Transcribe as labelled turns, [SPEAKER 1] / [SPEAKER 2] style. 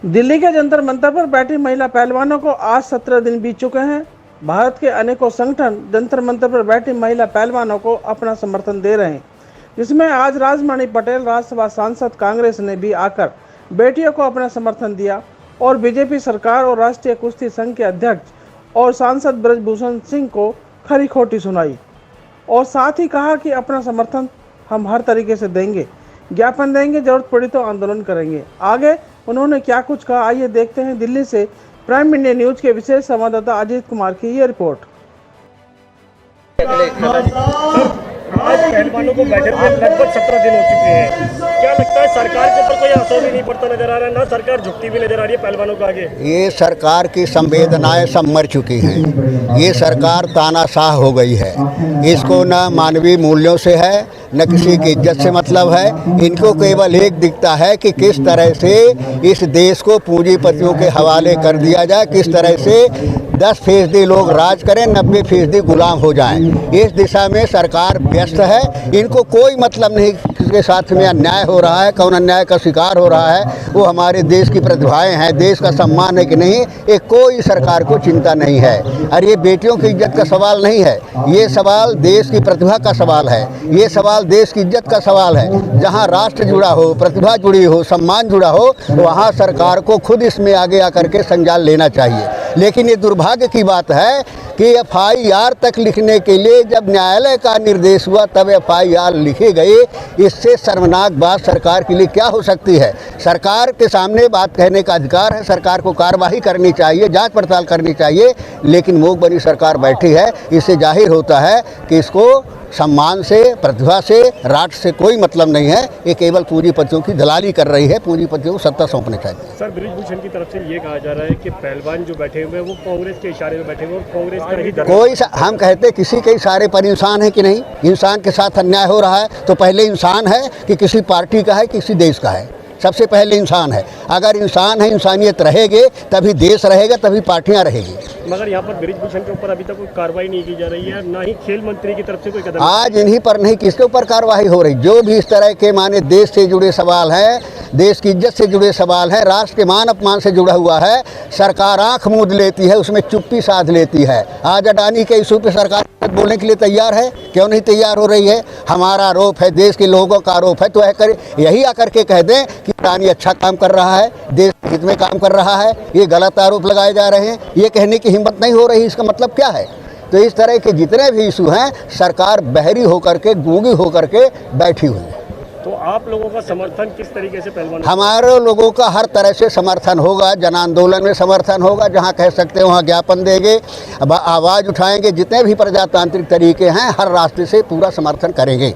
[SPEAKER 1] दिल्ली के जंतर मंतर पर बैठी महिला पहलवानों को आज 17 दिन बीत चुके हैं। भारत के अनेकों संगठन जंतर मंतर पर बैठी महिला पहलवानों को अपना समर्थन दे रहे हैं, जिसमें आज राजमणि पटेल राज्यसभा सांसद कांग्रेस ने भी आकर बेटियों को अपना समर्थन दिया और बीजेपी सरकार और राष्ट्रीय कुश्ती संघ के अध्यक्ष और सांसद ब्रजभूषण सिंह को खरी खोटी सुनाई और साथ ही कहा कि अपना समर्थन हम हर तरीके से देंगे, ज्ञापन देंगे, जरूरत पड़ी तो आंदोलन करेंगे। आगे उन्होंने क्या कुछ कहा, आइए देखते हैं। दिल्ली से प्राइम इंडिया न्यूज के विशेष संवाददाता अजीत कुमार की ये रिपोर्ट।
[SPEAKER 2] आज पहलवानों को बैठे हुए लगभग 17 दिन हो चुके हैं। क्या लगता है सरकार के ऊपर कोई असर भी नहीं पड़ता नजर आ रहा है, ना सरकार झुकती भी नजर आ रही है पहलवानों को आगे?
[SPEAKER 3] ये सरकार की संवेदनाएं सब मर चुकी हैं। ये सरकार तानाशाह हो गई है। इसको न मानवीय मूल्यों से है, न किसी की इज्जत से मतलब है। इनको केवल एक दिखता है कि किस तरह से इस देश को पूंजीपतियों के हवाले कर दिया जाए, किस तरह से 10% लोग राज करें, 90% गुलाम हो जाएं। इस दिशा में सरकार व्यस्त है। इनको कोई मतलब नहीं किसके साथ में अन्याय हो रहा है, कौन अन्याय का शिकार हो रहा है। वो हमारे देश की प्रतिभाएं हैं, देश का सम्मान है कि नहीं, ये कोई सरकार को चिंता नहीं है। और ये बेटियों की इज्जत का सवाल नहीं है, ये सवाल देश की प्रतिभा का सवाल है, ये सवाल देश की इज्जत का सवाल है। जहाँ राष्ट्र जुड़ा हो, प्रतिभा जुड़ी हो, सम्मान जुड़ा हो, वहाँ सरकार को खुद इसमें आगे आकर के संज्ञान लेना चाहिए। लेकिन ये दुर्भाग्य की बात है कि FIR तक लिखने के लिए जब न्यायालय का निर्देश हुआ तब FIR लिखे गए। इससे शर्मनाक बात सरकार के लिए क्या हो सकती है? सरकार के सामने बात कहने का अधिकार है, सरकार को कार्रवाई करनी चाहिए, जांच पड़ताल करनी चाहिए, लेकिन मूक बनी सरकार बैठी है। इससे जाहिर होता है कि इसको सम्मान से, प्रतिभा से, राष्ट्र से कोई मतलब नहीं है। ये केवल पूंजीपतियों की दलाली कर रही है, पूंजीपतियों को सत्ता सौंपनी चाहिए।
[SPEAKER 2] सर, ब्रजभूषण की तरफ से ये कहा जा रहा है कि पहलवान जो बैठे हुए हैं वो कांग्रेस के इशारे में बैठे हुए और कांग्रेस का ही
[SPEAKER 3] कोई हम कहते किसी के इशारे पर इंसान है कि नहीं? इंसान के साथ अन्याय हो रहा है तो पहले इंसान है कि किसी पार्टी का है, किसी देश का है? सबसे पहले इंसान है। अगर इंसान है, इंसानियत रहेगी तभी देश रहेगा, तभी पार्टियां रहेगी।
[SPEAKER 2] मगर यहाँ पर ब्रजभूषण के ऊपर अभी तक कोई कार्रवाई नहीं की जा रही है, ना ही खेल मंत्री की तरफ से कोई कदम।
[SPEAKER 3] आज इन्हीं पर नहीं, किसके ऊपर कार्रवाई हो रही? जो भी इस तरह के माने देश से जुड़े सवाल हैं, देश की इज्जत से जुड़े सवाल हैं, राष्ट्र के मान अपमान से जुड़ा हुआ है, सरकार आंख मूंद लेती है, उसमें चुप्पी साध लेती है। आज अडानी के इशू पे सरकार बोलने के लिए तैयार है, क्यों नहीं तैयार हो रही है? हमारा आरोप है, देश के लोगों का आरोप है, तो यही आकर के कह दें कि अडानी अच्छा काम कर रहा है, देश हित में काम कर रहा है। ये गलत आरोप लगाए जा रहे हैं, ये कहने की हिम्मत नहीं हो रही। इसका मतलब क्या है? तो इस तरह के जितने भी इशू हैं, सरकार बहरी होकर के, गूंगी होकर के बैठी हुई है।
[SPEAKER 2] तो आप लोगों का समर्थन किस तरीके से पहलवान?
[SPEAKER 3] हमारे लोगों का हर तरह से समर्थन होगा, जन आंदोलन में समर्थन होगा, जहां कह सकते हैं वहां ज्ञापन देंगे, आवाज़ उठाएंगे। जितने भी प्रजातांत्रिक तरीके हैं, हर रास्ते से पूरा समर्थन करेंगे।